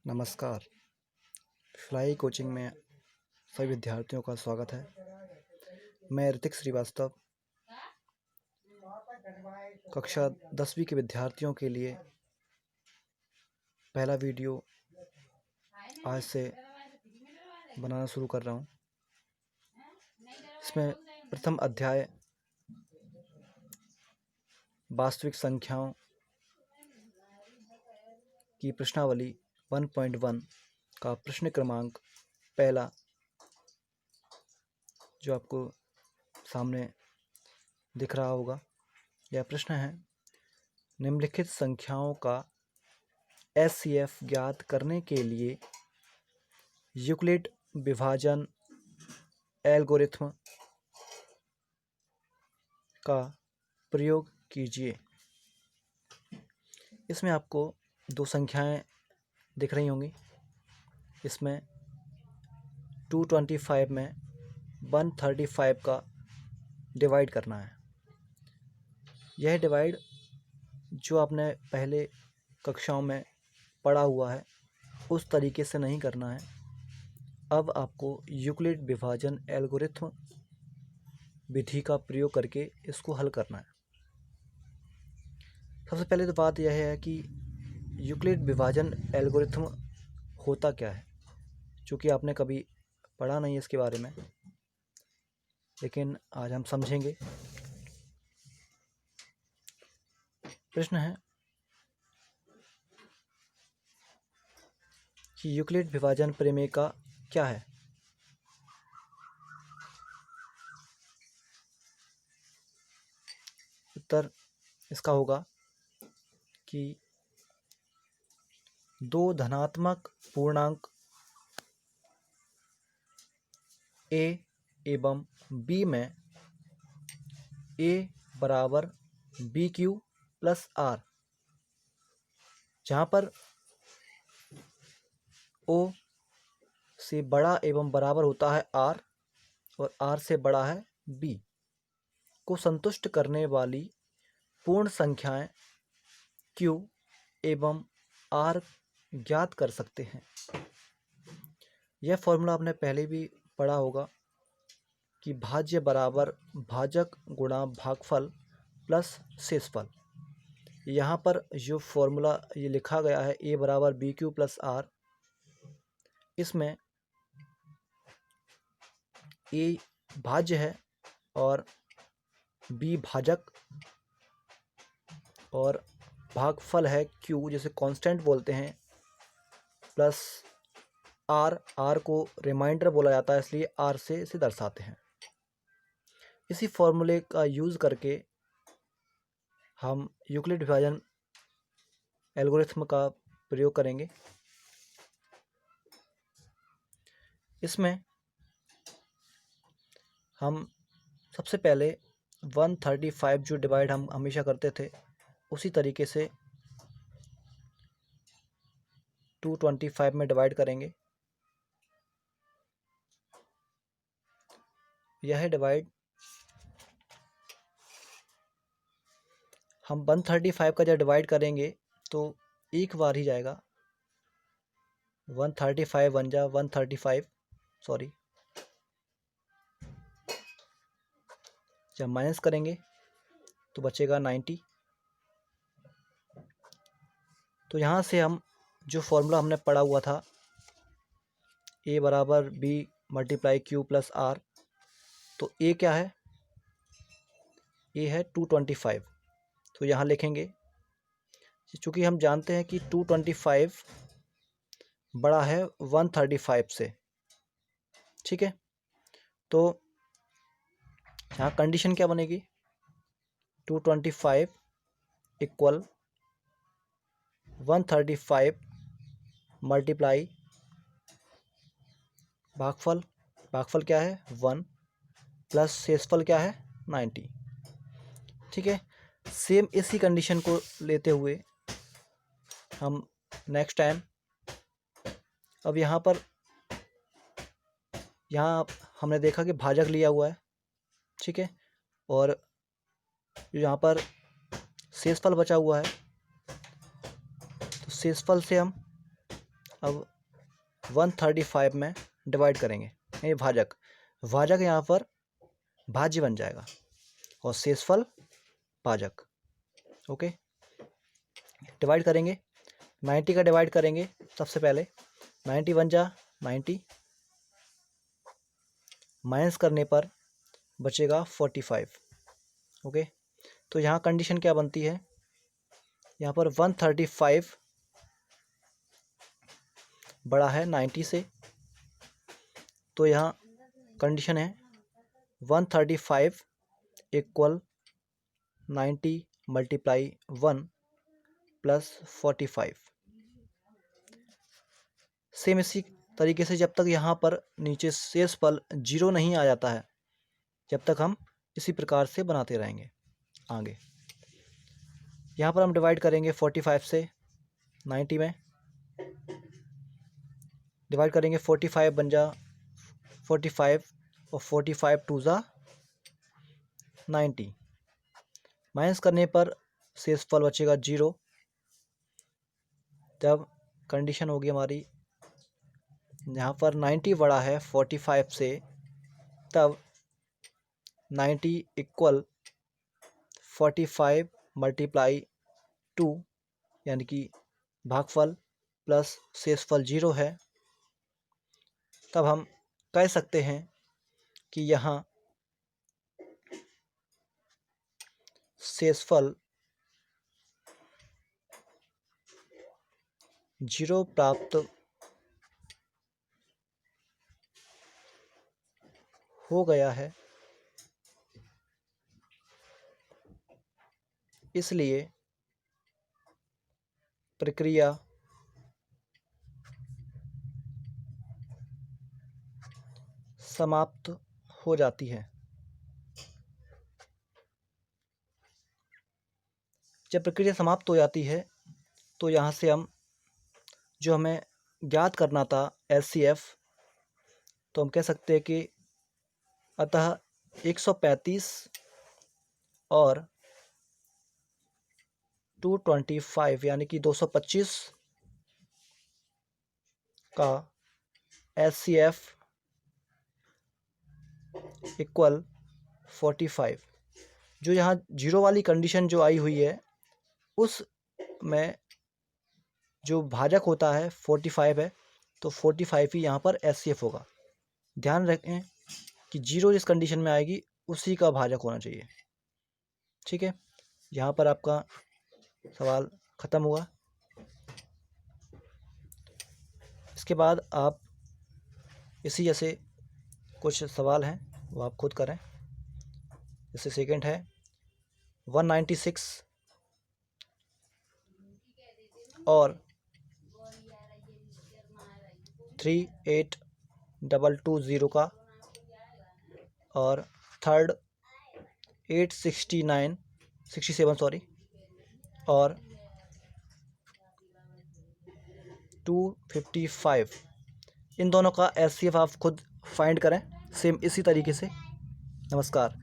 नमस्कार। Fly coaching में सभी विद्यार्थियों का स्वागत है। मैं ऋतिक श्रीवास्तव कक्षा 10वीं के विद्यार्थियों के लिए पहला वीडियो आज से बनाना शुरू कर रहा हूँ। इसमें प्रथम अध्याय वास्तविक संख्याओं की प्रश्नावली 1.1 का प्रश्न क्रमांक पहला जो आपको सामने दिख रहा होगा, यह प्रश्न है: निम्नलिखित संख्याओं का एचसीएफ ज्ञात करने के लिए यूक्लिड विभाजन एल्गोरिथ्म का प्रयोग कीजिए। इसमें आपको दो संख्याएं दिख रही होंगी। इसमें 225 में 135 का डिवाइड करना है। यह डिवाइड जो आपने पहले कक्षाओं में पढ़ा हुआ है उस तरीके से नहीं करना है। अब आपको यूक्लिड विभाजन एल्गोरिथ्म विधि का प्रयोग करके इसको हल करना है। सबसे पहले तो बात यह है कि यूक्लिड विभाजन एल्गोरिथ्म होता क्या है, चूँकि आपने कभी पढ़ा नहीं इसके बारे में, लेकिन आज हम समझेंगे। प्रश्न है कि यूक्लिड विभाजन प्रमेय का क्या है। उत्तर इसका होगा कि दो धनात्मक पूर्णांक a एवं b में a बराबर BQ प्लस R, जहाँ पर O से बड़ा एवं बराबर होता है R और R से बड़ा है B को संतुष्ट करने वाली पूर्ण संख्याएं Q एवं R ज्ञात कर सकते हैं। यह फॉर्मूला आपने पहले भी पढ़ा होगा कि भाज्य बराबर भाजक गुणा भागफल प्लस शेषफल। यहाँ पर जो फॉर्मूला ये लिखा गया है a बराबर BQ प्लस R, इसमें a भाज्य है और b भाजक और भागफल है Q, जिसे कांस्टेंट बोलते हैं, प्लस R को रिमाइंडर बोला जाता है, इसलिए R से इसे दर्शाते हैं। इसी फॉर्मूले का यूज़ करके हम यूक्लिड विभाजन एल्गोरिथ्म का प्रयोग करेंगे। इसमें हम सबसे पहले 135 जो डिवाइड हम हमेशा करते थे उसी तरीके से 225 में डिवाइड करेंगे। यह डिवाइड हम 135 का जब डिवाइड करेंगे तो एक बार ही जाएगा। 135 बन जा 135, सॉरी, जब माइनस करेंगे तो बचेगा 90। तो यहाँ से हम जो फॉर्मूला हमने पढ़ा हुआ था a बराबर b multiply Q plus R, तो a क्या है? a है 225। तो यहाँ लिखेंगे, चूँकि हम जानते हैं कि 225 बड़ा है 135 से, ठीक है। तो यहाँ कंडीशन क्या बनेगी? 225 इक्वल 135 मल्टीप्लाई भागफल क्या है 1 प्लस शेषफल क्या है 90, ठीक है। सेम इसी कंडीशन को लेते हुए हम नेक्स्ट टाइम, अब यहाँ हमने देखा कि भाजक लिया हुआ है, ठीक है, और यहाँ पर शेषफल बचा हुआ है, तो शेषफल से हम अब 135 में डिवाइड करेंगे, ये भाजक यहाँ पर भाज्य बन जाएगा और शेषफल भाजक। ओके, डिवाइड करेंगे, 90 का डिवाइड करेंगे सबसे पहले, 90 बन जा 90, माइनस करने पर बचेगा 45। ओके, तो यहाँ कंडीशन क्या बनती है, यहाँ पर 135 बड़ा है 90 से, तो यहाँ कंडीशन है 135 इक्वल 90 मल्टीप्लाई 1 प्लस 45। सेम इसी तरीके से जब तक यहाँ पर नीचे शेषफल 0 नहीं आ जाता है, जब तक हम इसी प्रकार से बनाते रहेंगे आगे। यहाँ पर हम डिवाइड करेंगे 45 से 90 में, डिवाइड करेंगे 45 बन जा 45 और 45 टू ज़ा 90, माइनस करने पर शेषफल बचेगा 0। तब कंडीशन होगी हमारी, यहाँ पर 90 बड़ा है 45 से, तब 90 इक्वल 45 मल्टीप्लाई 2 यानी कि भागफल प्लस शेषफल 0 है। तब हम कह सकते हैं कि यहाँ शेषफल 0 प्राप्त हो गया है, इसलिए प्रक्रिया समाप्त हो जाती है। जब प्रक्रिया समाप्त हो जाती है तो यहाँ से हम जो हमें ज्ञात करना था एचसीएफ, तो हम कह सकते हैं कि अतः 135 और 225 यानी कि 225 का एचसीएफ इक्वल 45। जो यहाँ 0 वाली कंडीशन जो आई हुई है उस में जो भाजक होता है 45 है, तो 45 ही यहाँ पर एचसीएफ होगा। ध्यान रखें कि 0 जिस कंडीशन में आएगी उसी का भाजक होना चाहिए। ठीक है, यहाँ पर आपका सवाल ख़त्म हुआ। इसके बाद आप इसी जैसे कुछ सवाल हैं वो आप खुद करें। जैसे सेकंड है 196 और 38220 का, और थर्ड 867 सॉरी, और 255, इन दोनों का एचसीएफ आप खुद फाइंड करें सेम इसी तरीके से। नमस्कार।